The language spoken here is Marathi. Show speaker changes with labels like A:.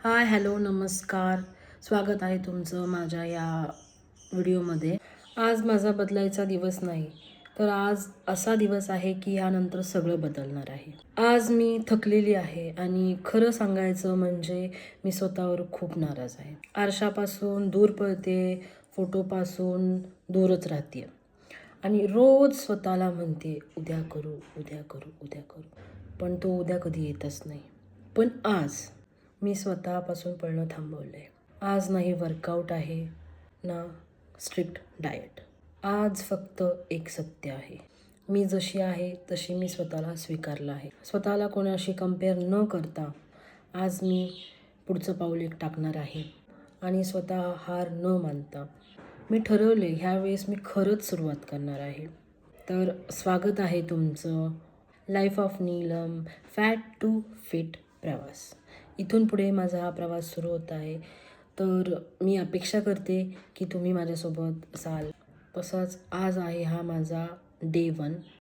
A: हाय, हॅलो, नमस्कार. स्वागत आहे तुमचं माझ्या या व्हिडिओमध्ये. आज माझा बदलायचा दिवस नाही, तर आज असा दिवस आहे की यानंतर सगळं बदलणार आहे. आज मी थकलेली आहे आणि खरं सांगायचं म्हणजे मी स्वतःवर खूप नाराज आहे. आरशापासून दूर पळते, फोटोपासून दूरच राहते आणि रोज स्वतःला म्हणते, उद्या करू, उद्या करू, उद्या करू. पण तो उद्या कधी येतच नाही. पण आज मी स्वतःपासून पळणं थांबवलं आहे. आज नाही वर्कआउट आहे, ना स्ट्रिक्ट डाएट. आज फक्त एक सत्य आहे. मी जशी आहे तशी मी स्वतःला स्वीकारलं आहे. स्वतःला कोणाशी कंपेअर न करता आज मी पुढचं पाऊल एक टाकणार आहे आणि स्वतः हार न मानता मी ठरवले ह्यावेळेस मी खरंच सुरुवात करणार आहे. तर स्वागत आहे तुमचं life of Neelam fat to fit प्रवास. इथून पुढे माझा हा प्रवास सुरू होत आहे. तर मी अपेक्षा करते की तुम्ही माझ्यासोबत असाल. तसंच आज आहे हा माझा डे 1